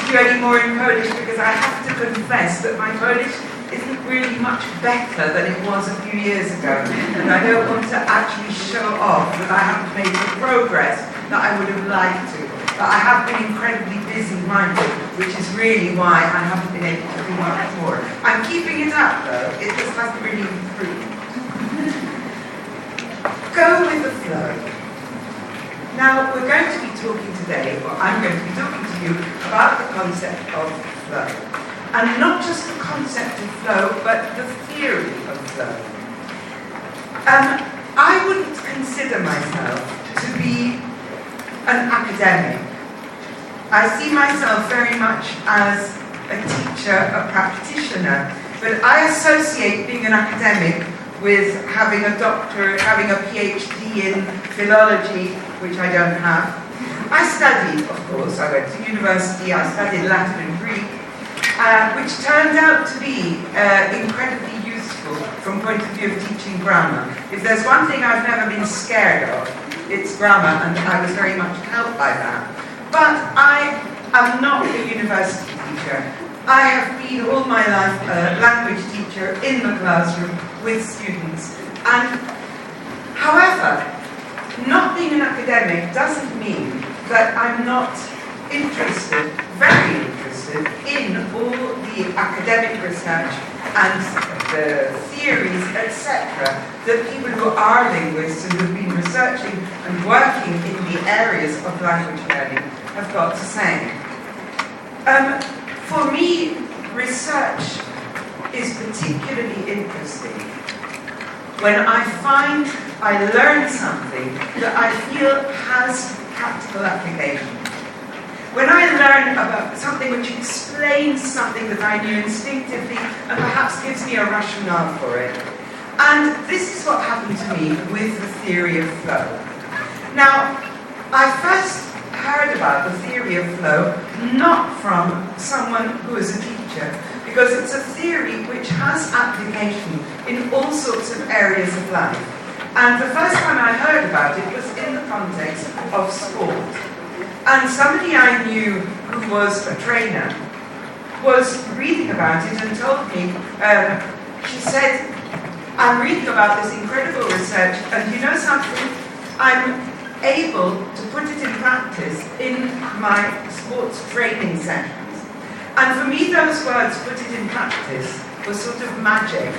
you any more in Polish because I have to confess that my Polish isn't really much better than it was a few years ago. And I don't want to actually show off that I haven't made the progress that I would have liked to. But I have been incredibly busy-minded, which is really why I haven't been able to do much more. I'm keeping it up though, it just hasn't really improved. Go with the flow. Now, we're going to be talking today, or I'm going to be talking to you about the concept of flow. And not just the concept of flow, but the theory of flow. I wouldn't consider myself to be an academic. I see myself very much as a teacher, a practitioner, but I associate being an academic with having a doctorate, having a PhD in philology, which I don't have. I studied, of course, I went to university, I studied Latin and Greek, which turned out to be incredibly useful from the point of view of teaching grammar. If there's one thing I've never been scared of, it's grammar, and I was very much helped by that. But I am not a university teacher. I have been all my life a language teacher in the classroom with students. And, however, not being an academic doesn't mean that I'm not interested, very interested, in all the academic research and the theories, etc., that people who are linguists and who've been researching and working in the areas of language learning have got to say. For me, research is particularly interesting when I find I learn something that I feel has practical application. When I learn about something which explains something that I knew instinctively and perhaps gives me a rationale for it. And this is what happened to me with the theory of flow. Now, I first heard about the theory of flow not from someone who is a teacher, because it's a theory which has application in all sorts of areas of life. And the first time I heard about it was in the context of sport. And somebody I knew who was a trainer was reading about it and told me, she said, I'm reading about this incredible research, and you know something? I'm able to put it in practice in my sports training sessions. And for me, those words, put it in practice, was sort of magic.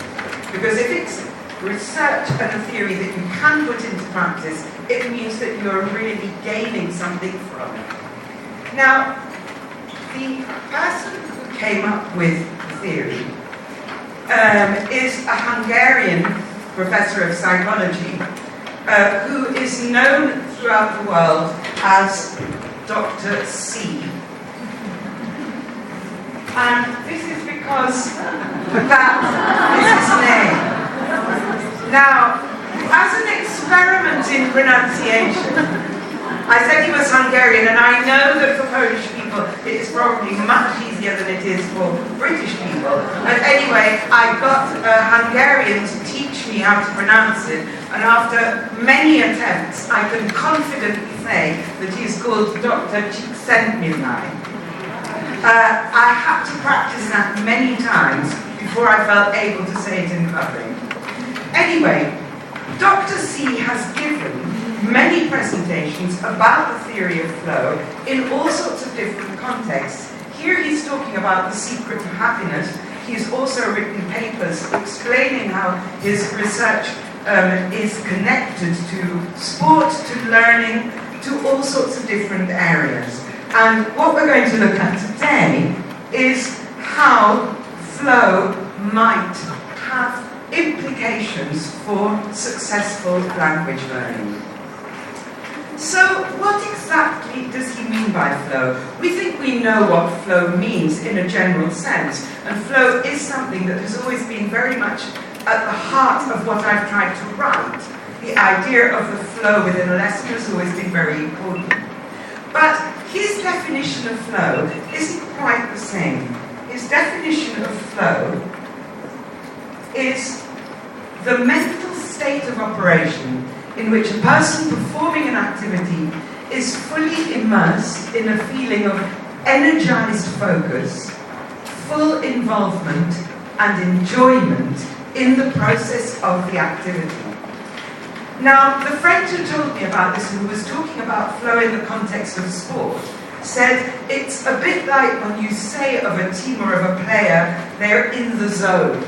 Because if it's research and a theory that you can put into practice, it means that you're really gaining something from it. Now, the person who came up with the theory is a Hungarian professor of psychology who is known throughout the world as Dr. C. And this is because that is his name. Now, as an experiment in pronunciation, I said he was Hungarian, and I know that for Polish people it is probably much easier than it is for British people. But anyway, I got a Hungarian to teach me how to pronounce it, and after many attempts, I can confidently say that he is called Dr. Csikszentmihalyi. I had to practice that many times before I felt able to say it in public. Anyway, Dr. C has given many presentations about the theory of flow in all sorts of different contexts. Here he's talking about the secret of happiness. He's also written papers explaining how his research is connected to sport, to learning, to all sorts of different areas. And what we're going to look at today is how flow might have implications for successful language learning. So what exactly does he mean by flow? We think we know what flow means in a general sense, and flow is something that has always been very much at the heart of what I've tried to write. The idea of the flow within a lesson has always been very important. But his definition of flow isn't quite the same. His definition of flow is the mental state of operation in which a person performing an activity is fully immersed in a feeling of energized focus, full involvement and enjoyment in the process of the activity. Now, the friend who told me about this, who was talking about flow in the context of sport, said it's a bit like when you say of a team or of a player, they're in the zone.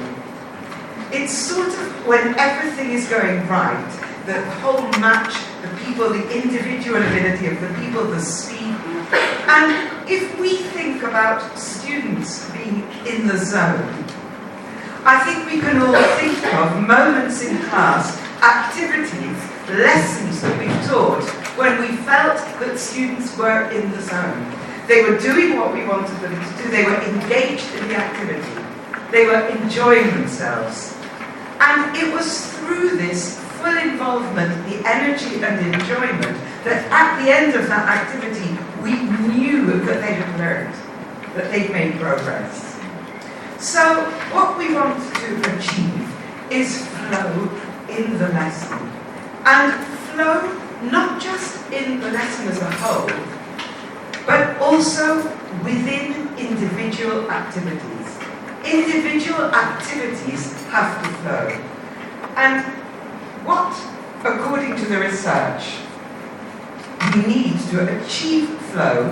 It's sort of when everything is going right, the whole match, the people, the individual ability of the people, the speed. And if we think about students being in the zone, I think we can all think of moments in class, activities, lessons that we've taught when we felt that students were in the zone. They were doing what we wanted them to do. They were engaged in the activity. They were enjoying themselves. And it was through this full involvement, the energy and enjoyment, that at the end of that activity, we knew that they had learned, that they'd made progress. So what we want to achieve is flow in the lesson. And flow not just in the lesson as a whole, but also within individual activities. Individual activities have to flow. And what, according to the research, we need to achieve flow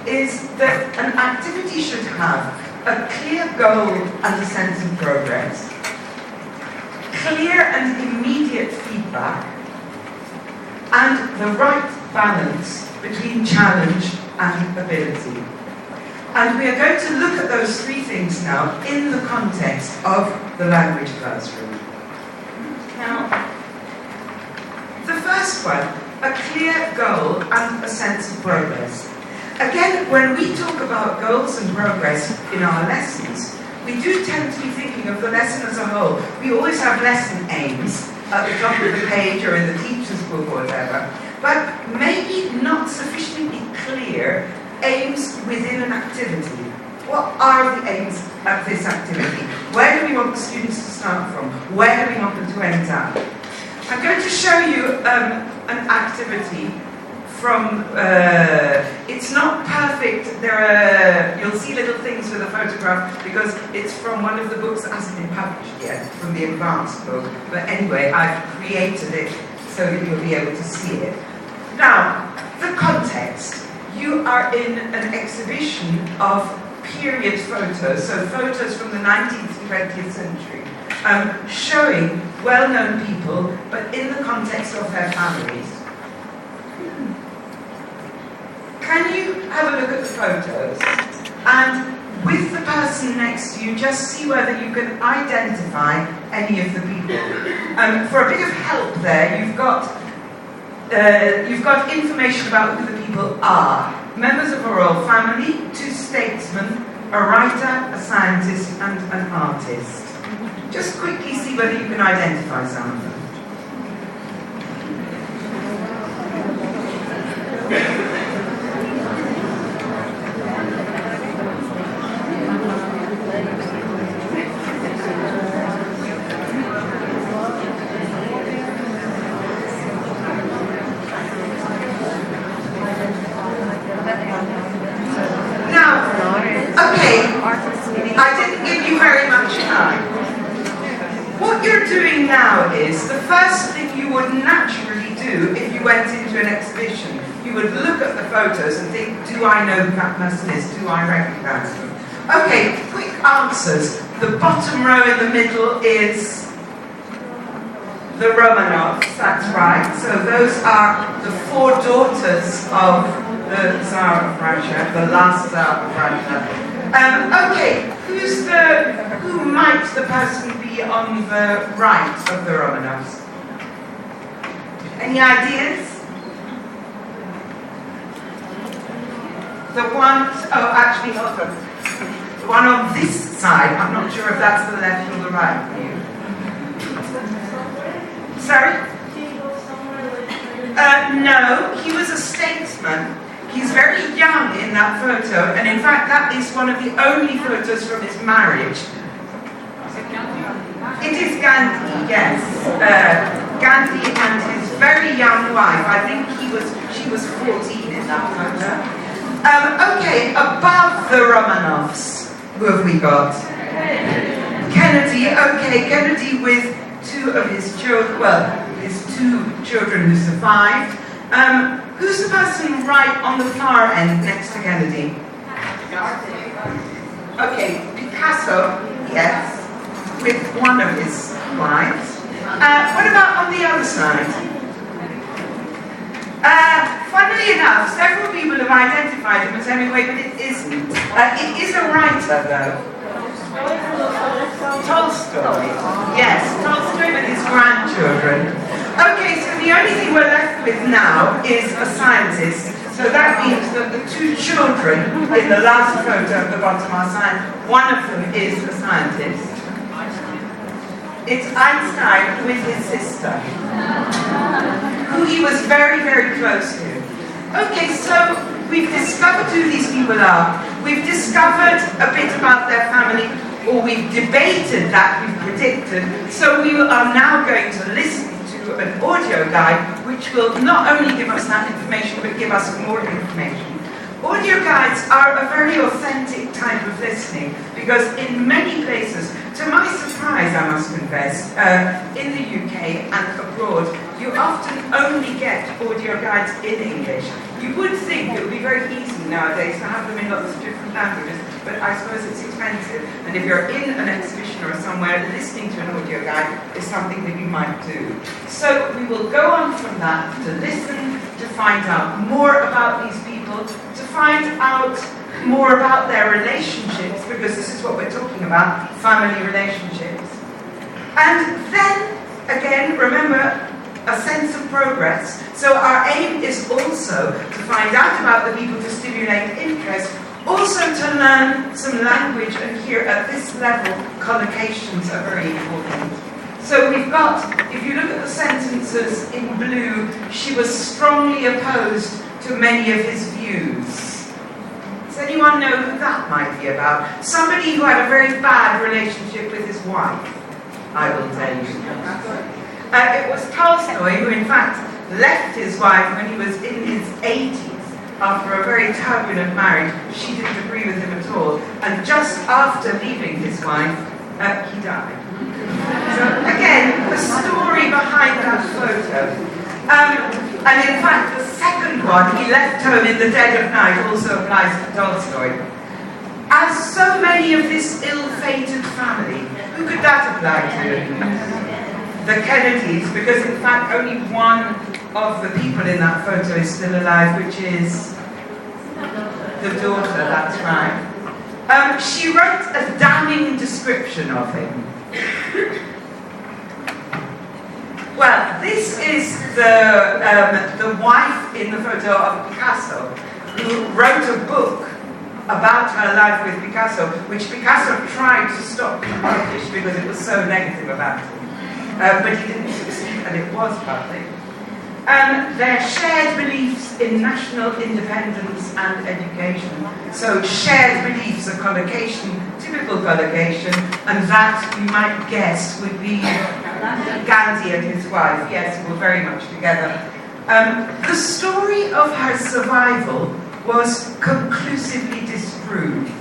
is that an activity should have a clear goal and a sense of progress, clear and immediate feedback, and the right balance between challenge and ability. And we are going to look at those three things now in the context of the language classroom. Now, the first one, a clear goal and a sense of progress. Again, when we talk about goals and progress in our lessons, we do tend to be thinking of the lesson as a whole. We always have lesson aims at the top of the page or in the teacher's book or whatever, but maybe not sufficiently clear aims within an activity. What are the aims of this activity? Where do we want the students to start from? Where do we want them to end up? I'm going to show you an activity from, it's not perfect, you'll see little things with a photograph because it's from one of the books that hasn't been published yet, from the advanced book, but anyway, I've created it so that you'll be able to see it. Now, the context. You are in an exhibition of period photos, so photos from the 19th and 20th century, showing well-known people, but in the context of their families. Can you have a look at the photos, and with the person next to you, just see whether you can identify any of the people. For a bit of help there, you've got information about who the people are. Members of a royal family, 2 statesmen, a writer, a scientist, and an artist. Just quickly see whether you can identify some of them. The first thing you would naturally do if you went into an exhibition, you would look at the photos and think, do I know who that person is? Do I recognize them? Okay, quick answers. The bottom row in the middle is the Romanovs, that's right. So those are the 4 daughters of the Tsar of Russia, the last Tsar of Russia. Okay, who might the person be on the right of the Romanovs? Any ideas? The one, oh actually, hold on. The one on this side, I'm not sure if that's the left or the right for you. Sorry? No, he was a statesman. He's very young in that photo, and in fact that is one of the only photos from his marriage. It is Gandhi, yes. Gandhi and his very young wife. I think she was 14 in that photo. Okay, above the Romanovs, who have we got? Kennedy. Okay, Kennedy with two of his children, well, his two children who survived. Who's the person right on the far end next to Kennedy? Okay, Picasso, yes, with one of his wives. What about on the other side? Funnily enough, several people have identified him as Hemingway, but it isn't. It is a writer, though. Tolstoy. Yes, Tolstoy with his grandchildren. Okay, so the only thing we're left with now is a scientist. So that means that the two children in the last photo at the bottom are scientists. One of them is a scientist. It's Einstein with his sister, who he was very, very close to. Okay, so we've discovered who these people are. We've discovered a bit about their family, or we've debated that, we've predicted. So we are now going to listen to an audio guide, which will not only give us that information, but give us more information. Audio guides are a very authentic type of listening, because in many places, to my surprise, I must confess, in the UK and abroad, you often only get audio guides in English. You would think it would be very easy nowadays to have them in lots of different languages, but I suppose it's expensive. And if you're in an exhibition or somewhere, listening to an audio guide is something that you might do. So we will go on from that to listen, to find out more about these people, to find out more about their relationships, because this is what we're talking about, family relationships. And then, again, remember, a sense of progress. So our aim is also to find out about the people, to stimulate interest, also to learn some language, and here at this level, collocations are very important. So we've got, if you look at the sentences in blue, she was strongly opposed to many of his views. Does anyone know who that might be about? Somebody who had a very bad relationship with his wife, I will tell you. It was Tolstoy who, in fact, left his wife when he was in his 80s after a very turbulent marriage. She didn't agree with him at all. And just after leaving his wife, he died. So, again, the story behind that photo. And in fact, the second one, he left home in the dead of night, also applies to Tolstoy. As so many of this ill-fated family, who could that apply to? The Kennedys, because in fact only one of the people in that photo is still alive, which is the daughter, that's right. She wrote a damning description of him. Well, this is the wife in the photo of Picasso, who wrote a book about her life with Picasso, which Picasso tried to stop being published because it was so negative about him. But he didn't succeed, and it was public. Their shared beliefs in national independence and education. So shared beliefs, a collocation, typical collocation, and that, you might guess, would be Gandhi and his wife. Yes, we were very much together. The story of her survival was conclusively disproved.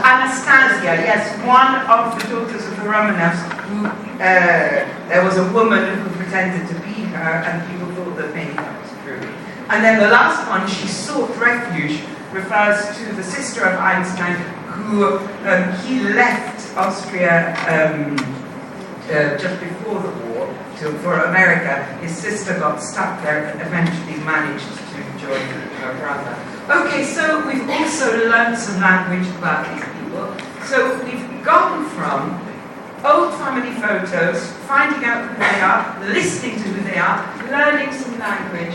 Anastasia, yes, one of the daughters of the Romanovs, who there was a woman who pretended to be her, and people thought that maybe that was true. And then the last one, she sought refuge, refers to the sister of Einstein, who he left Austria just before the war for America. His sister got stuck there and eventually managed to join her brother. Okay, so we've also learned some language about these people. So we've gone from old family photos, finding out who they are, listening to who they are, learning some language,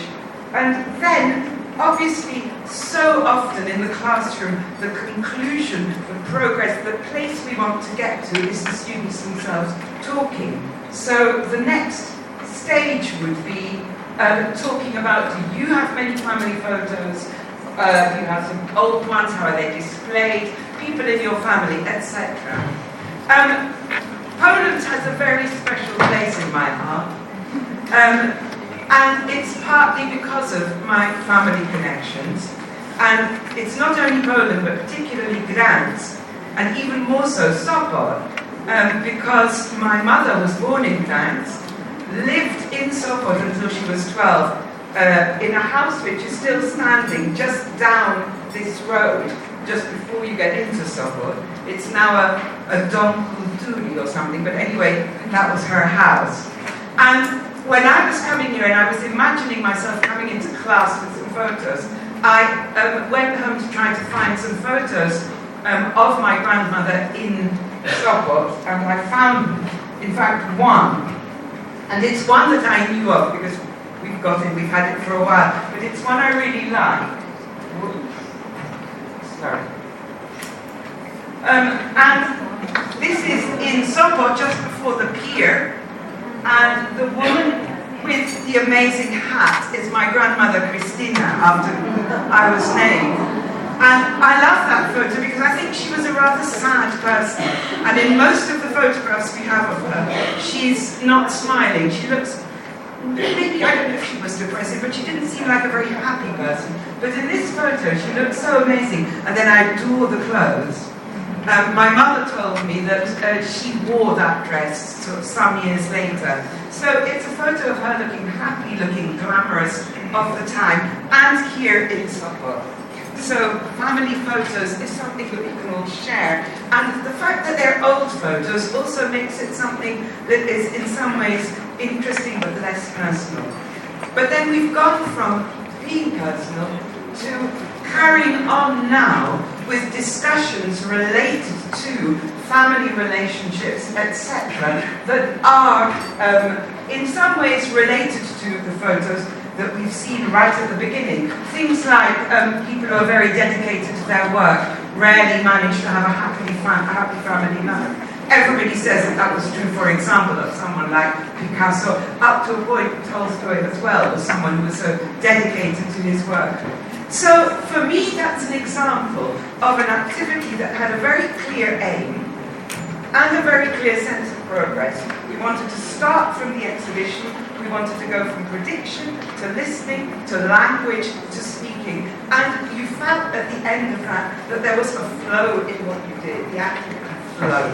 and then, obviously, so often in the classroom, the conclusion, the progress, the place we want to get to is the students themselves talking. So the next stage would be talking about, do you have many family photos? Do you have some old ones? How are they displayed? People in your family, etc. Poland has a very special place in my heart. And it's partly because of my family connections. And it's not only Poland, but particularly Gdańsk, and even more so Sopot, because my mother was born in Gdańsk, lived in Sopot until she was 12, in a house which is still standing just down this road, just before you get into Sopot. It's now a Dom Kulturi or something, but anyway, that was her house. And when I was coming here and I was imagining myself coming into class with some photos, I went home to try to find some photos of my grandmother in Sopot, and I found, in fact, one. And it's one that I knew of because we've had it for a while, but it's one I really like. Sorry. And this is in Sopot, just before the pier, and the woman with the amazing hat is my grandmother Christina, after whom I was named. And I love that photo because I think she was a rather sad person. And in most of the photographs we have of her, she's not smiling. She looks, maybe, I don't know if she was depressive, but she didn't seem like a very happy person. But in this photo, she looks so amazing. And then I adore the clothes. My mother told me that she wore that dress sort of some years later. So it's a photo of her looking happy, looking glamorous of the time, and here in Sopot. So family photos is something that we can all share. And the fact that they're old photos also makes it something that is in some ways interesting but less personal. But then we've gone from being personal to carrying on now with discussions related to family relationships, etc., that are in some ways related to the photos that we've seen right at the beginning. Things like people who are very dedicated to their work rarely manage to have a happy family life. Everybody says that was true, for example, of someone like Picasso, up to a point Tolstoy as well was someone who was so dedicated to his work. So for me, that's an example of an activity that had a very clear aim and a very clear sense of progress. We wanted to start from the exhibition. We wanted to go from prediction to listening to language to speaking. And you felt at the end of that there was a flow in what you did, the actual flow.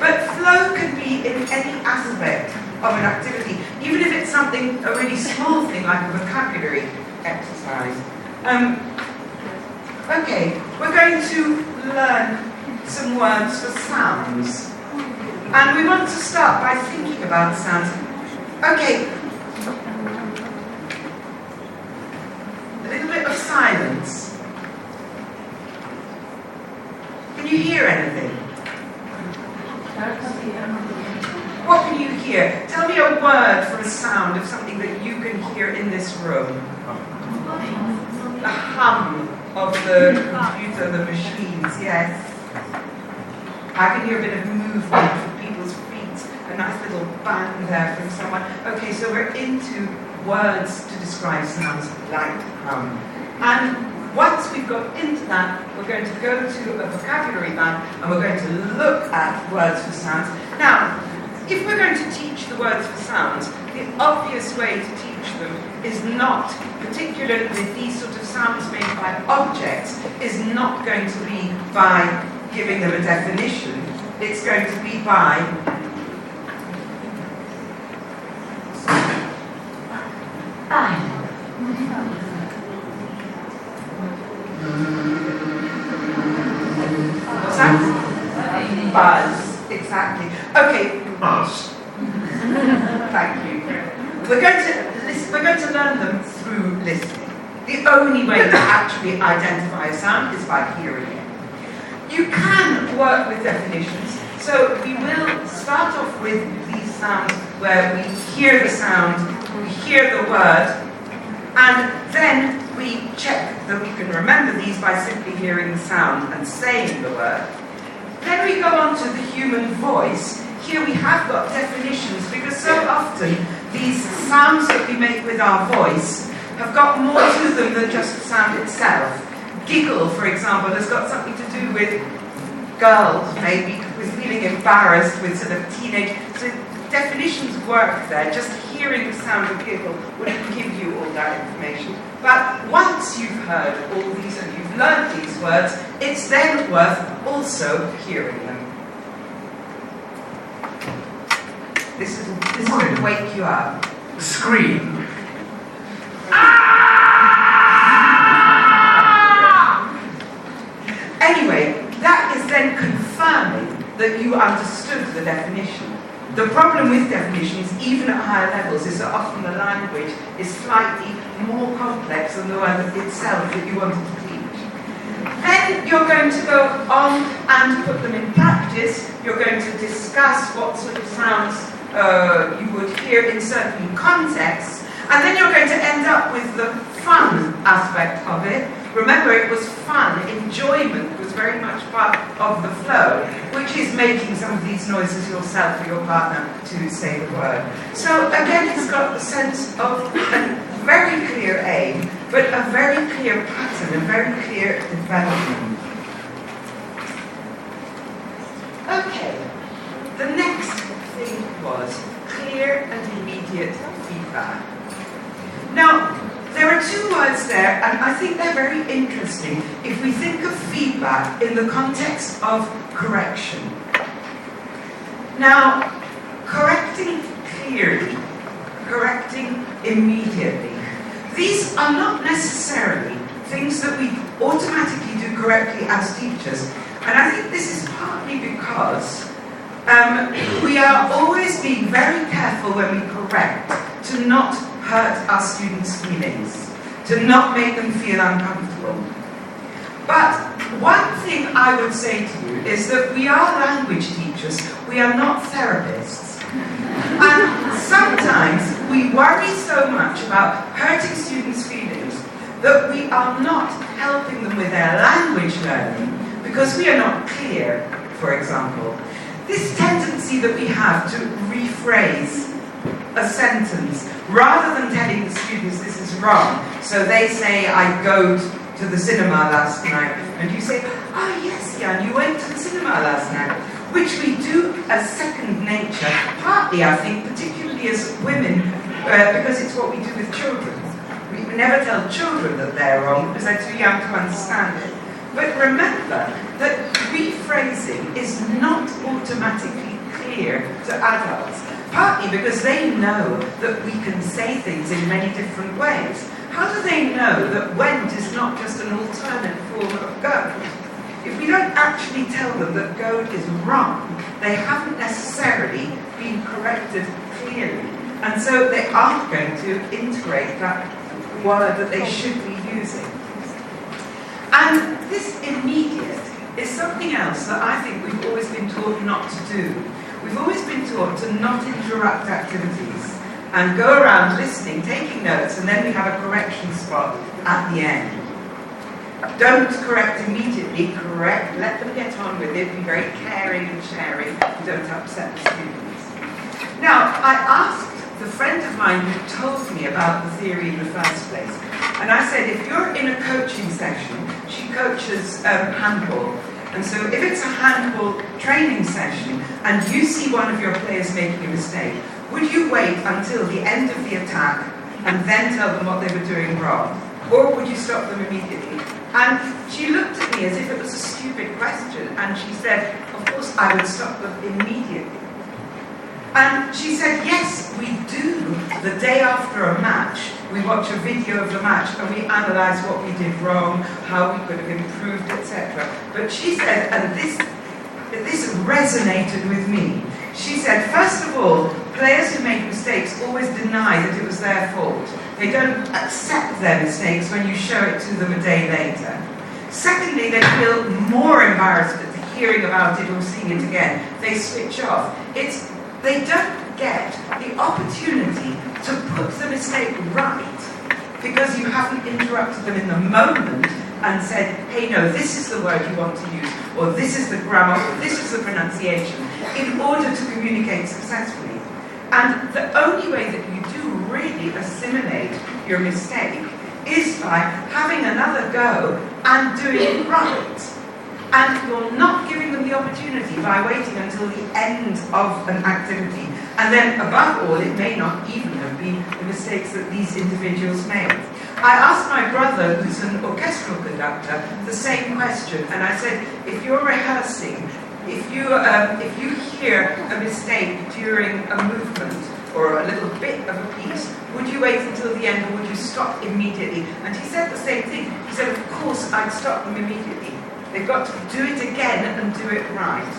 But flow can be in any aspect of an activity, even if it's something, a really small thing like a vocabulary exercise. Okay, we're going to learn some words for sounds. And we want to start by thinking about sounds. Okay, a little bit of silence. Can you hear anything? What can you hear? Tell me a word for a sound of something that you can hear in this room. The hum of the computer, the machines, yes. I can hear a bit of movement from people's feet, a nice little bang there from someone. Okay, so we're into words to describe sounds like hum. And once we've got into that, we're going to go to a vocabulary bank and we're going to look at words for sounds. Now, if we're going to teach the words for sounds, the obvious way to teach them is not, particularly with these sort of sounds made by objects, is not going to be by giving them a definition. It's going to be by what's that? Buzz, exactly. Okay. Buzz. Thank you. We're going to learn them through listening. The only way to actually identify a sound is by hearing it. You can work with definitions, so we will start off with these sounds where we hear the sound, we hear the word, and then we check that we can remember these by simply hearing the sound and saying the word. Then we go on to the human voice. Here we have got definitions because so often these sounds that we make with our voice have got more to them than just the sound itself. Giggle, for example, has got something to do with girls, maybe, with feeling feeling embarrassed with sort of teenage. So definitions work there. Just hearing the sound of giggle wouldn't give you all that information. But once you've heard all these and you've learned these words, it's then worth also hearing them. This will wake you up. Scream. Anyway, that is then confirming that you understood the definition. The problem with definitions, even at higher levels, is that often the language is slightly more complex than the word itself that you wanted to teach. Then you're going to go on and put them in practice. You're going to discuss what sort of sounds you would hear in certain contexts. And then you're going to end up with the fun aspect of it. Remember, it was fun. Enjoyment was very much part of the flow, which is making some of these noises yourself or your partner to say the word. So again, it's got the sense of a very clear aim, but a very clear pattern, a very clear development. Okay, the next thing was clear and immediate feedback. Now, there are two words there, and I think they're very interesting if we think of feedback in the context of correction. Now, correcting clearly, correcting immediately, these are not necessarily things that we automatically do correctly as teachers. And I think this is partly because we are always being very careful when we correct to not hurt our students' feelings, to not make them feel uncomfortable. But one thing I would say to you is that we are language teachers, we are not therapists. And sometimes we worry so much about hurting students' feelings that we are not helping them with their language learning because we are not clear, for example. This tendency that we have to rephrase a sentence rather than telling the students this is wrong. So they say, I go to the cinema last night, and you say, oh yes, Jan, you went to the cinema last night, which we do as second nature, partly I think, particularly as women, because it's what we do with children. We never tell children that they're wrong because they're too young to understand it. But remember that rephrasing is not automatically clear to adults. Partly because they know that we can say things in many different ways. How do they know that went is not just an alternate form of go? If we don't actually tell them that go is wrong, they haven't necessarily been corrected clearly. And so they aren't going to integrate that word that they should be using. And this immediate is something else that I think we've always been taught not to do. We've always been taught to not interrupt activities and go around listening, taking notes, and then we have a correction spot at the end. Don't correct immediately, correct, let them get on with it, be very caring and sharing, you don't upset the students. Now, I asked the friend of mine who told me about the theory in the first place, and I said, if you're in a coaching session, she coaches handball, and so if it's a handball training session and you see one of your players making a mistake, would you wait until the end of the attack and then tell them what they were doing wrong? Or would you stop them immediately? And she looked at me as if it was a stupid question, and she said, of course I would stop them immediately. And she said, yes, we do. The day after a match, we watch a video of the match and we analyse what we did wrong, how we could have improved, etc. But she said, and this resonated with me, she said, first of all, players who make mistakes always deny that it was their fault. They don't accept their mistakes when you show it to them a day later. Secondly, they feel more embarrassed at hearing about it or seeing it again. They switch off. They don't get the opportunity to put the mistake right because you haven't interrupted them in the moment and said, hey, no, this is the word you want to use, or this is the grammar, or this is the pronunciation, in order to communicate successfully. And the only way that you do really assimilate your mistake is by having another go and doing it right. and you're not giving them the opportunity by waiting until the end of an activity. And then, above all, it may not even have been the mistakes that these individuals made. I asked my brother, who's an orchestral conductor, the same question, and I said, if you're rehearsing, if you hear a mistake during a movement or a little bit of a piece, would you wait until the end or would you stop immediately? And he said the same thing. He said, of course, I'd stop them immediately. They've got to do it again and do it right.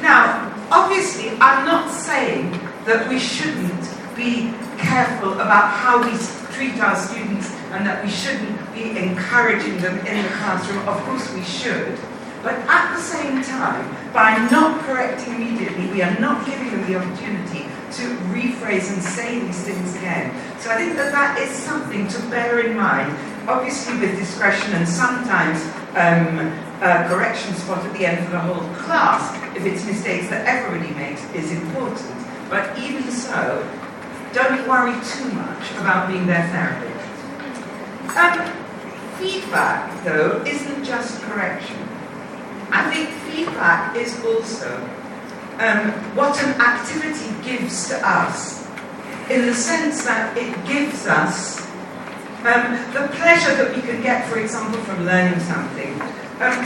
Now, obviously, I'm not saying that we shouldn't be careful about how we treat our students and that we shouldn't be encouraging them in the classroom. Of course we should. But at the same time, by not correcting immediately, we are not giving them the opportunity to rephrase and say these things again. So I think that that is something to bear in mind, obviously with discretion and sometimes a correction spot at the end of the whole class, if it's mistakes that everybody makes, is important. But even so, don't worry too much about being their therapist. Feedback, though, isn't just correction. I think feedback is also what an activity gives to us, in the sense that it gives us the pleasure that we can get, for example, from learning something,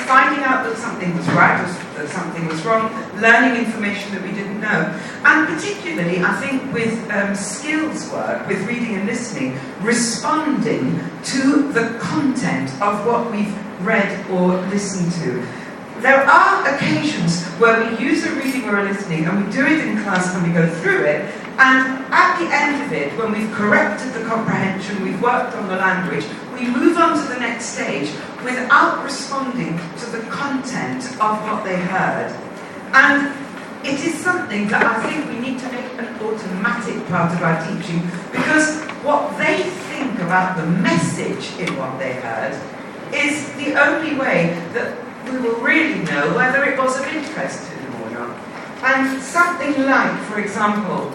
finding out that something was right or that something was wrong, learning information that we didn't know. And particularly, I think, with skills work, with reading and listening, responding to the content of what we've read or listened to. There are occasions where we use a reading or a listening and we do it in class and we go through it, and at the end of it, when we've corrected the comprehension, we've worked on the language, we move on to the next stage without responding to the content of what they heard. And it is something that I think we need to make an automatic part of our teaching, because what they think about the message in what they heard is the only way that we will really know whether it was of interest to them or not. And something like, for example,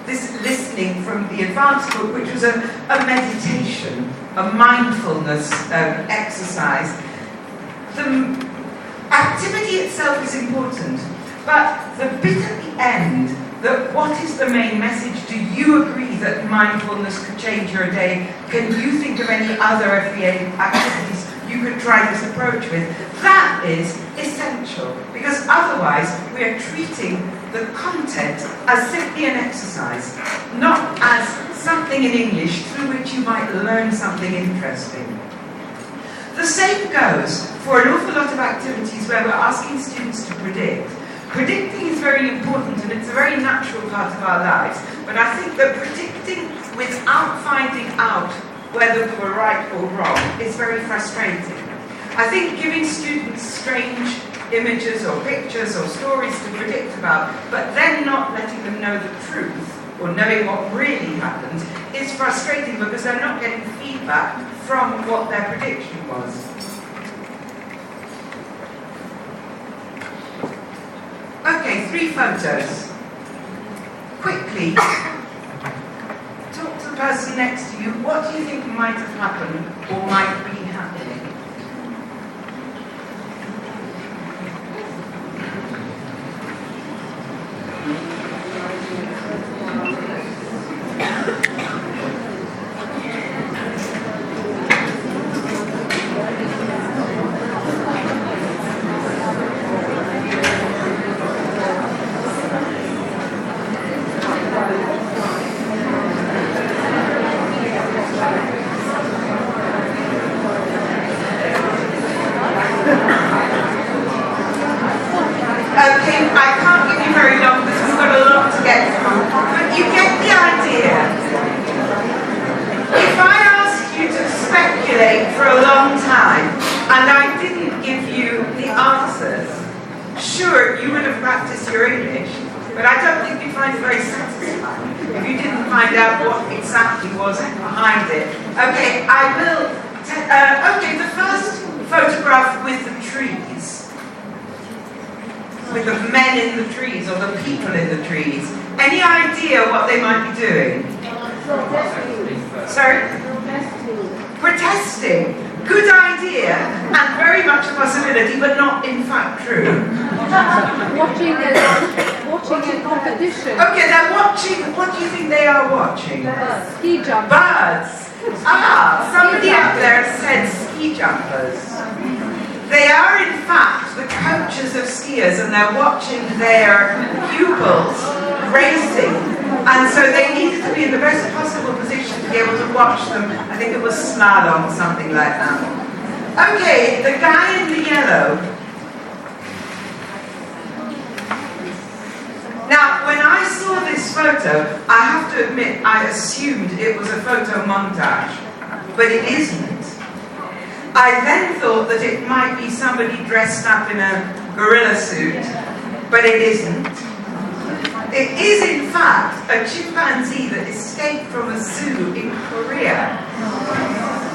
this listening from the advanced book, which was a meditation, a mindfulness exercise. The activity itself is important, but the bit at the end, that what is the main message? Do you agree that mindfulness could change your day? Can you think of any other FEA activities you could try this approach with? That is essential, because otherwise we are treating the content as simply an exercise, not as something in English through which you might learn something interesting. The same goes for an awful lot of activities where we're asking students to predict. Predicting is very important and it's a very natural part of our lives, but I think that predicting without finding out whether we were right or wrong is very frustrating. I think giving students strange images or pictures or stories to predict about, but then not letting them know the truth or knowing what really happened is frustrating, because they're not getting feedback from what their prediction was. Okay, 3 photos. Quickly, talk to the person next to you. What do you think might have happened or might be happening? The first photograph with the trees, with the men in the trees or the people in the trees. Any idea what they might be doing? Protesting. Sorry? Protesting. Protesting. Good idea, and very much a possibility, but not in fact true. Watching a competition. Okay, they're watching. What do you think they are watching? Ski jumping. Birds. Somebody out there said ski jumpers. They are in fact the coaches of skiers, and they're watching their pupils racing, and so they needed to be in the best possible position to be able to watch them. I think it was slalom or something like that. Okay, the guy in the yellow. Now, when I saw this photo, I have to admit I assumed it was a photo montage, but it isn't. I then thought that it might be somebody dressed up in a gorilla suit, but it isn't. It is, in fact, a chimpanzee that escaped from a zoo in Korea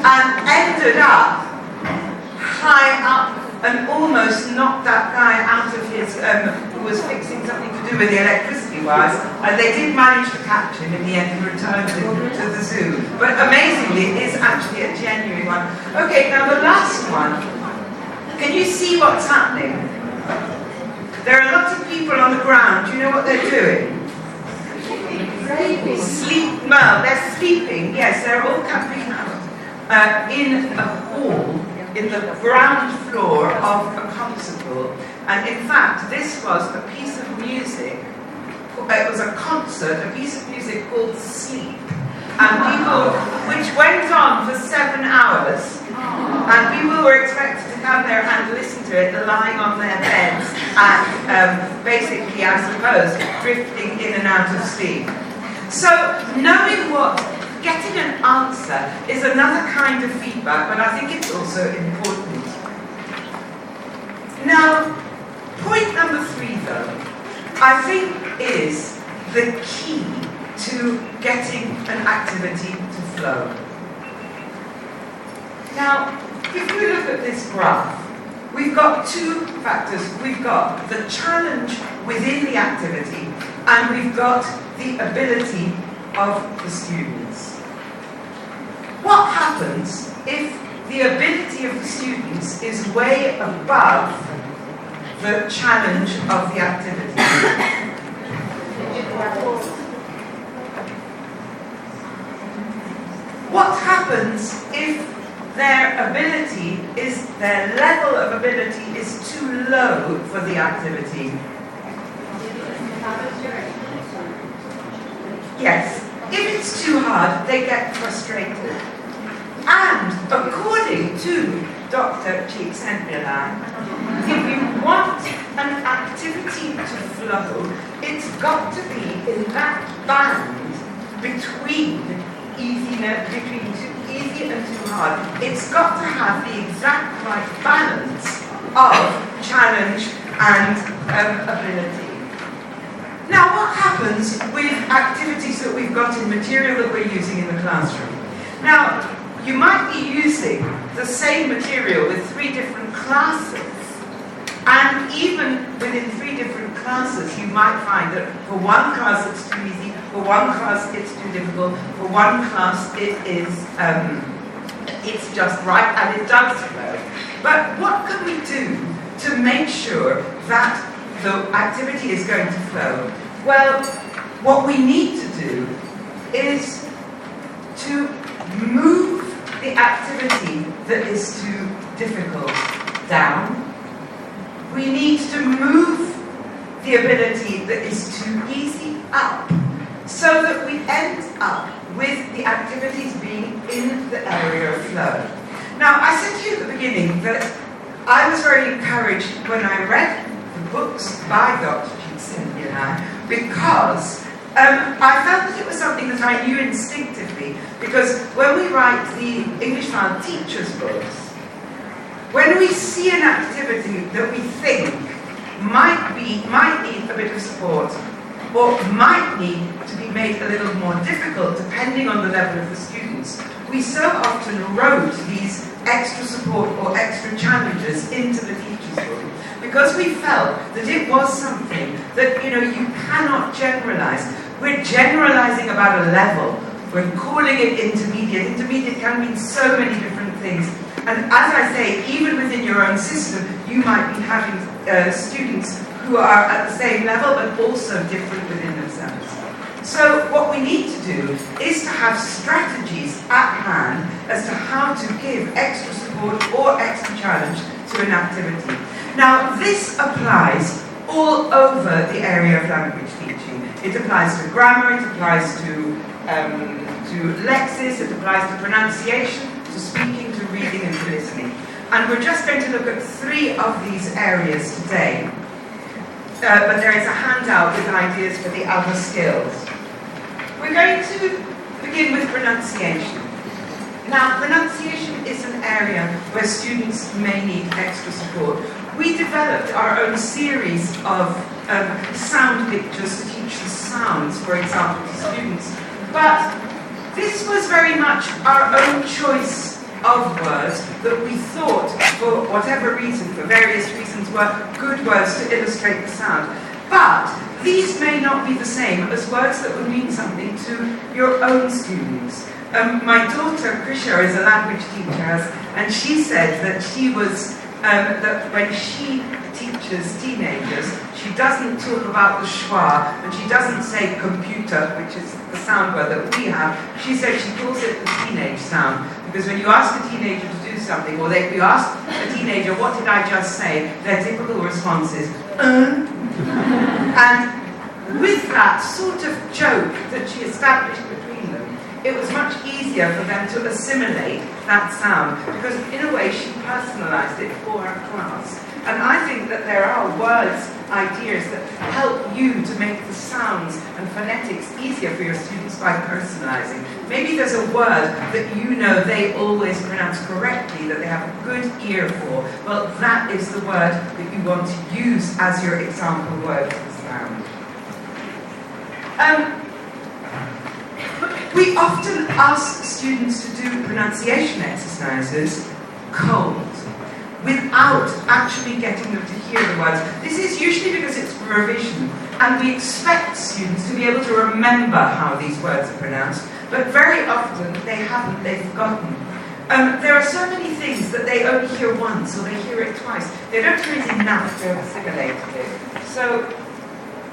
and ended up high up and almost knocked that guy out of his, who was fixing something to do with the electricity wires, and they did manage to catch him in the end and return him to the zoo. But amazingly, it is actually a genuine one. Okay, now the last one. Can you see what's happening? There are lots of people on the ground. Do you know what they're doing? No, they're sleeping. Yes, they're all camping out in a hall in the ground floor of a concert hall. And in fact, this was a piece of music. It was a concert, a piece of music called Sleep. And people, which went on for 7 hours. And people were expected to come there and listen to it, lying on their beds and basically, I suppose, drifting in and out of sleep. So, knowing getting an answer is another kind of feedback, but I think it's also important. Now, point number 3, though, I think is the key to getting an activity to flow. Now, if we look at this graph, we've got 2 factors. We've got the challenge within the activity, and we've got the ability of the students. What happens if the ability of the students is way above the challenge of the activity? What happens if their level of ability is too low for the activity? Yes. If it's too hard, they get frustrated. And according to Dr. Csikszentmihalyi, if you want an activity to flow, it's got to be in that band between easy and too hard. It's got to have the exact right balance of challenge and ability. Now, what happens with activities that we've got in material that we're using in the classroom? Now, you might be using the same material with 3 different classes, and even within 3 different classes, you might find that for one class it's too easy, for one class it's too difficult, for one class it's just right, and it does flow. But what can we do to make sure that the activity is going to flow? Well, what we need to do is to move the activity that is too difficult down. We need to move the ability that is too easy up, so that we end up with the activities being in the area of flow. Now, I said to you at the beginning that I was very encouraged when I read the books by Dr. Csikszentmihalyi, because I felt that it was something that I knew instinctively, because when we write the English File teachers' books, when we see an activity that we think might need a bit of support, or might need to be made a little more difficult depending on the level of the students, we so often wrote these extra support or extra challenges into the teacher's book, because we felt that it was something that, you cannot generalize. We're generalizing about a level. We're calling it intermediate. Intermediate can mean so many different things. And as I say, even within your own system, you might be having students who are at the same level but also different within themselves. So what we need to do is to have strategies at hand as to how to give extra support or extra challenge to an activity. Now, this applies all over the area of language teaching. It applies to grammar, it applies to lexis, it applies to pronunciation, to speaking, to reading and to listening. And we're just going to look at 3 of these areas today. But there is a handout with ideas for the other skills. We're going to begin with pronunciation. Now, pronunciation is an area where students may need extra support. We developed our own series of sound pictures to teach the sounds, for example, to students. But this was very much our own choice of words that we thought, for whatever reason, for various reasons, were good words to illustrate the sound. But these may not be the same as words that would mean something to your own students. My daughter, Krisha, is a language teacher, and she said that she was, that when she teaches teenagers, she doesn't talk about the schwa, and she doesn't say computer, which is the sound word that we have. She said she calls it the teenage sound, because when you ask a teenager to do something, or you ask a teenager, what did I just say, their typical response is, And with that sort of joke that she established between them, it was much easier for them to assimilate that sound, because in a way she personalized it for her class. And I think that there are words, ideas that help you to make the sounds and phonetics easier for your students by personalizing. Maybe there's a word that you know they always pronounce correctly, that they have a good ear for. Well, that is the word that you want to use as your example word for the sound. We often ask students to do pronunciation exercises cold, without actually getting them to hear the words. This is usually because it's for revision, and we expect students to be able to remember how these words are pronounced, but very often they haven't, they've forgotten. There are so many things that they only hear once, or they hear it twice. They don't hear it enough to assimilate it. So,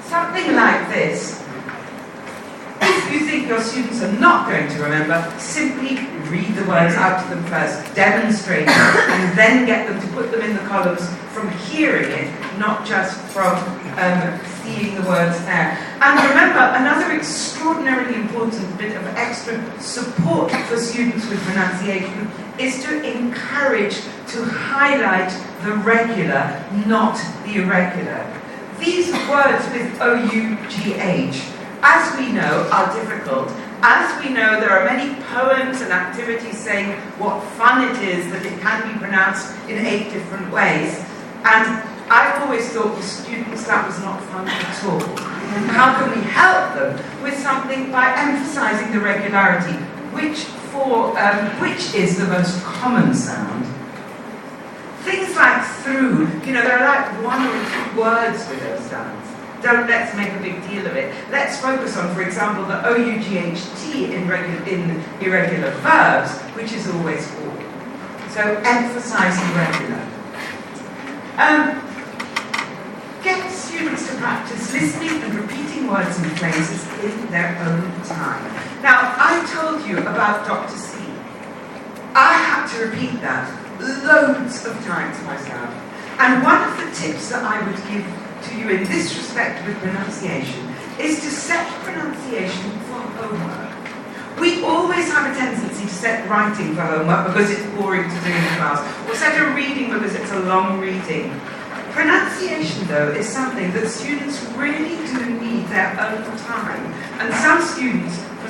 something like this. If you think your students are not going to remember, simply read the words out to them first, demonstrate it, and then get them to put them in the columns from hearing it, not just from seeing the words there. And remember, another extraordinarily important bit of extra support for students with pronunciation is to encourage to highlight the regular, not the irregular. These words with O-U-G-H, as we know, are difficult. As we know, there are many poems and activities saying what fun it is that it can be pronounced in 8 different ways. And I've always thought for students that was not fun at all. How can we help them with something by emphasizing the regularity, which is the most common sound? Things like through, there are like 1 or 2 words with those sounds. Let's make a big deal of it. Let's focus on, for example, the O-U-G-H-T in irregular verbs, which is always for. So emphasize the regular. Get students to practice listening and repeating words and phrases in their own time. Now, I told you about Dr. C. I had to repeat that loads of times myself. And one of the tips that I would give to you in this respect with pronunciation is to set pronunciation for homework. We always have a tendency to set writing for homework because it's boring to do in class, or set a reading because it's a long reading. Pronunciation, though, is something that students really do need their own time. And for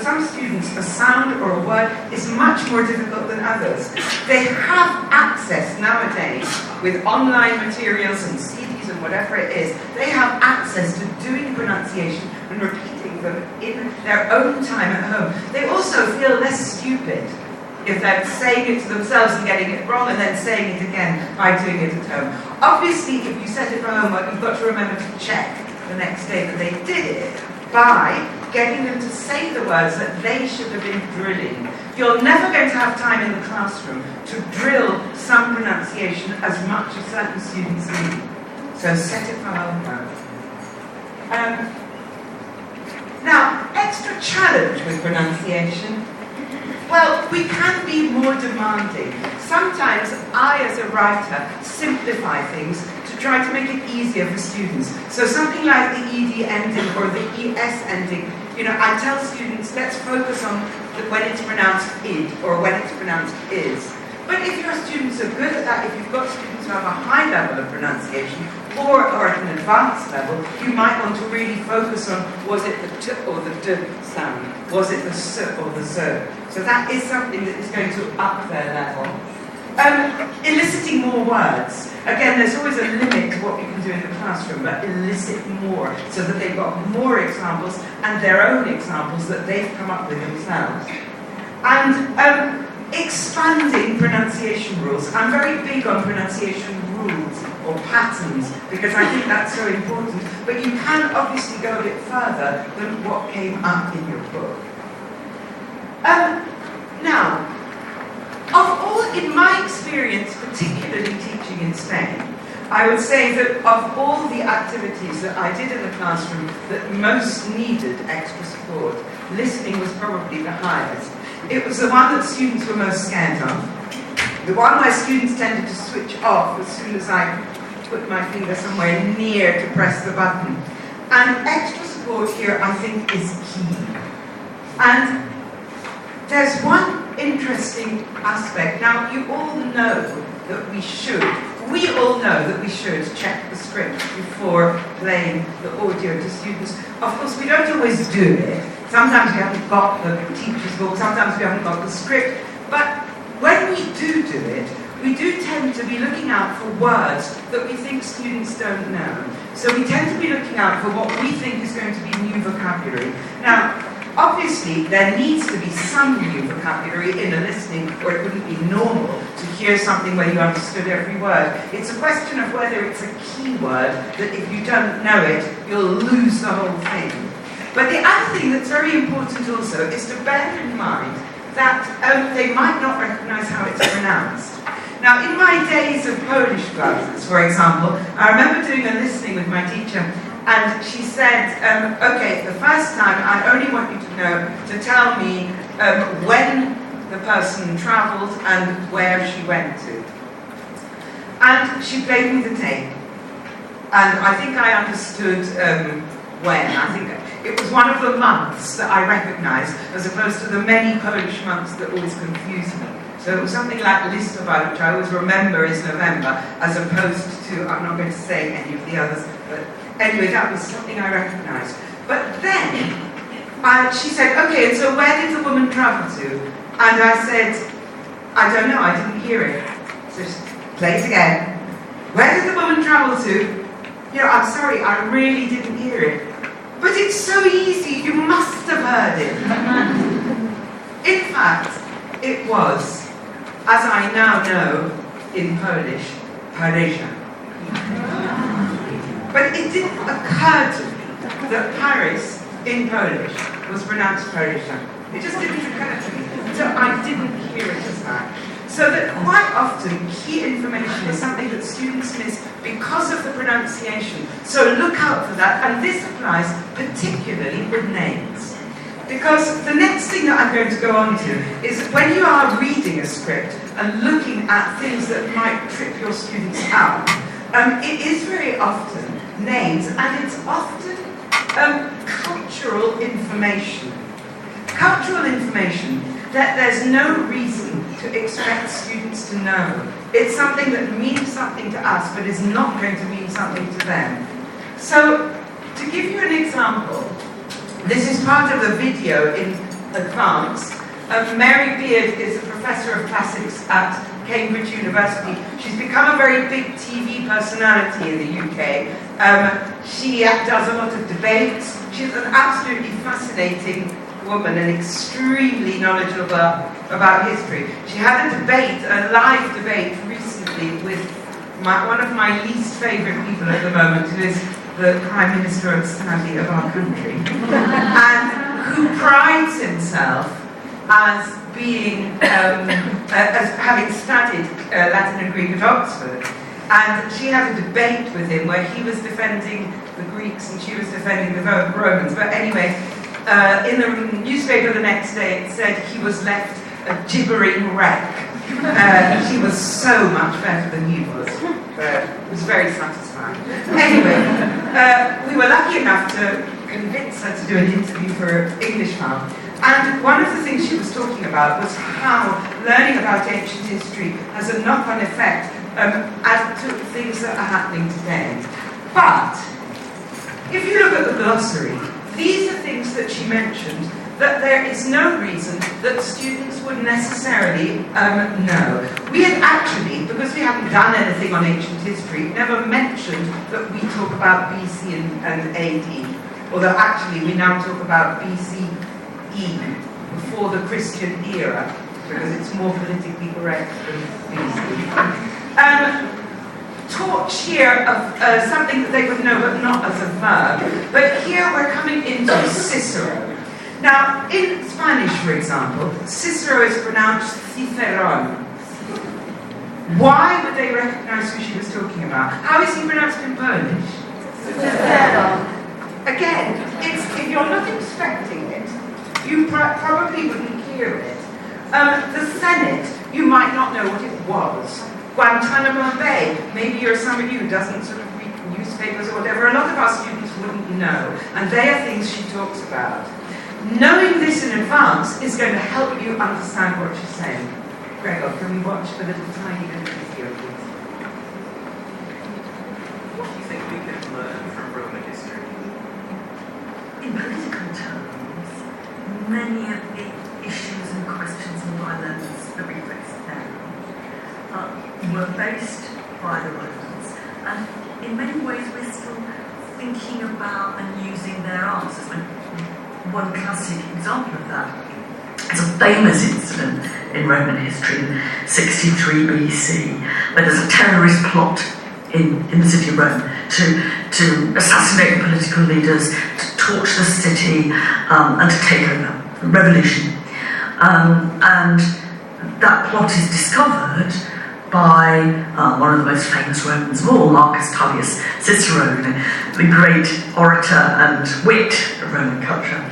some students, a sound or a word is much more difficult than others. They have access nowadays with online materials and CDs and whatever it is. They have access to doing pronunciation and repeating them in their own time at home. They also feel less stupid if they're saying it to themselves and getting it wrong and then saying it again by doing it at home. Obviously, if you set it for homework, you've got to remember to check the next day that they did it. by getting them to say the words that they should have been drilling. You're never going to have time in the classroom to drill some pronunciation as much as certain students need. So set it for homework. Now, extra challenge with pronunciation. Well, we can be more demanding. Sometimes I, as a writer, simplify things to try to make it easier for students. So something like the ED ending or the ES ending, I tell students, let's focus on when it's pronounced id or when it's pronounced is. But if your students are good at that, if you've got students who have a high level of pronunciation or at an advanced level, you might want to really focus on, was it the t or the d sound? Was it the s or the z? So that is something that is going to up their level. Eliciting more words. Again, there's always a limit to what we can do in the classroom, but elicit more so that they've got more examples and their own examples that they've come up with themselves. And expanding pronunciation rules. I'm very big on pronunciation rules or patterns because I think that's so important, but you can obviously go a bit further than what came up in your book. Now, in my experience, particularly teaching in Spain, I would say that of all the activities that I did in the classroom that most needed extra support, listening was probably the highest. It was the one that students were most scared of, the one where students tended to switch off as soon as I put my finger somewhere near to press the button. And extra support here, I think, is key. And there's one interesting aspect. Now, you all know that we all know that we should check the script before playing the audio to students. Of course, we don't always do it. Sometimes we haven't got the teacher's book, sometimes we haven't got the script. But when we do it, we do tend to be looking out for words that we think students don't know. So we tend to be looking out for what we think is going to be new vocabulary. Now, obviously, there needs to be some new vocabulary in a listening, or it wouldn't be normal to hear something where you understood every word. It's a question of whether it's a key word that if you don't know it, you'll lose the whole thing. But the other thing that's very important also is to bear in mind that they might not recognize how it's pronounced. Now, in my days of Polish classes, for example, I remember doing a listening with my teacher, and she said, okay, the first time I only want you to tell me when the person travelled and where she went to. And she played me the tape. And I think I understood when. I think it was one of the months that I recognised, as opposed to the many Polish months that always confuse me. So it was something like listopad, which I always remember is November, as opposed to, I'm not going to say any of the others, but anyway, that was something I recognised. But then, she said, okay, and so where did the woman travel to? And I said, I don't know, I didn't hear it. So she play it again. Where did the woman travel to? I'm sorry, I really didn't hear it. But it's so easy, you must have heard it. In fact, it was, as I now know in Polish, Paryża. But it didn't occur to me that Paris in Polish was pronounced Paryża. It just didn't occur to me. So I didn't hear it as that. So that quite often key information is something that students miss because of the pronunciation. So look out for that, and this applies particularly with names. Because the next thing that I'm going to go on to is when you are reading a script and looking at things that might trip your students out, it is very often names, and it's often cultural information. Cultural information that there's no reason to expect students to know. It's something that means something to us, but is not going to mean something to them. So, to give you an example, this is part of the video in advance. Mary Beard is a professor of classics at Cambridge University. She's become a very big TV personality in the UK. She does a lot of debates. She's an absolutely fascinating woman and extremely knowledgeable about history. She had a live debate recently with one of my least favourite people at the moment, who is the Prime Minister of Study of our country, and who prides himself as being, as having studied Latin and Greek at Oxford. And she had a debate with him where he was defending the Greeks and she was defending the Romans. But anyway, in the newspaper the next day it said he was left a gibbering wreck. She was so much better than he was. It was very satisfying. Anyway, we were lucky enough to convince her to do an interview for English Farm. And one of the things she was talking about was how learning about ancient history has a knock-on effect as to things that are happening today. But if you look at the glossary, these are things that she mentioned that there is no reason that students would necessarily know. We had actually, because we haven't done anything on ancient history, never mentioned that we talk about BC and AD, although actually we now talk about BCE, before the Christian era, because it's more politically correct than BC. Taught here of something that they would know, but not as a verb. But here we're coming into Cicero. Now, in Spanish, for example, Cicero is pronounced Cicerón. Why would they recognize who she was talking about? How is he pronounced in Polish? Cicero. Again, if you're not expecting it, you probably wouldn't hear it. The Senate, you might not know what it was. Guantanamo Bay, maybe you're somebody who doesn't sort of read newspapers or whatever. A lot of our students wouldn't know, and they are things she talks about. Knowing this in advance is going to help you understand what she's saying. Gregor, can we watch a little tiny bit of video, please? What do you think we can learn from Roman history? In political terms, many of the issues and questions and dilemmas that we face now were faced by the Romans, and in many ways we're still thinking about and using their answers. And one classic example of that is a famous incident in Roman history in 63 BC, where there's a terrorist plot in the city of Rome to assassinate the political leaders, to torch the city, and to take over. A revolution. And that plot is discovered by one of the most famous Romans of all, Marcus Tullius Cicero, the great orator and wit of Roman culture.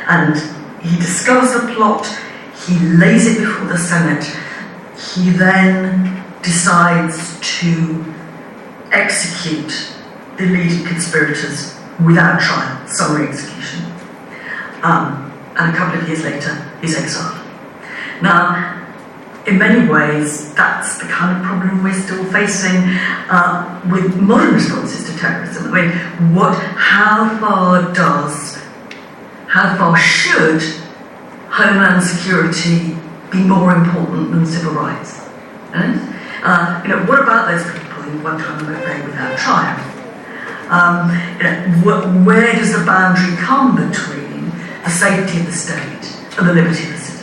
And he discovers the plot, he lays it before the Senate, he then decides to execute the leading conspirators without trial, summary execution. And a couple of years later, he's exiled. Now, in many ways, that's the kind of problem we're still facing with modern responses to terrorism. I mean, how far should Homeland Security be more important than civil rights? What about those people in Guantanamo Bay without trial? Where does the boundary come between the safety of the state and the liberty of the citizen?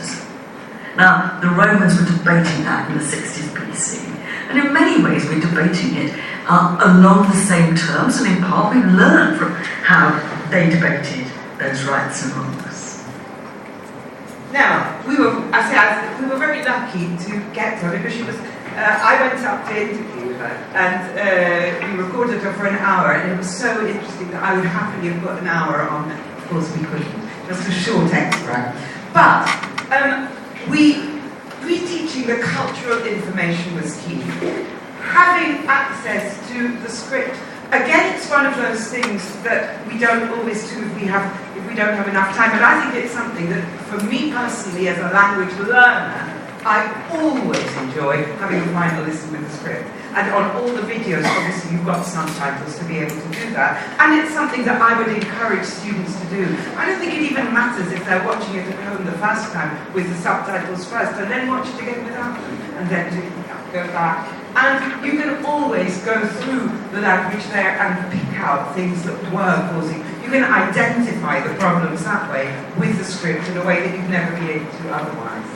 Now, the Romans were debating that in the 60s BC, and in many ways we're debating it along the same terms, and in part we've learned from how they debated those rights and wrongs. Now, we were very lucky to get her because she was. I went up to interview her, and we recorded her for an hour, and it was so interesting that I would happily have put an hour on. Of course, we couldn't. Just a short extract. But reteaching the cultural information was key. Having access to the script. Again, it's one of those things that we don't always do if we don't have enough time. But I think it's something that, for me personally, as a language learner, I always enjoy having a final listen with the script. And on all the videos, obviously, you've got subtitles to be able to do that. And it's something that I would encourage students to do. I don't think it even matters if they're watching it at home the first time with the subtitles first, and then watch it again without them, and then go back. And you can always go through the language there and pick out things that were causing. You can identify the problems that way with the script in a way that you'd never be able to otherwise.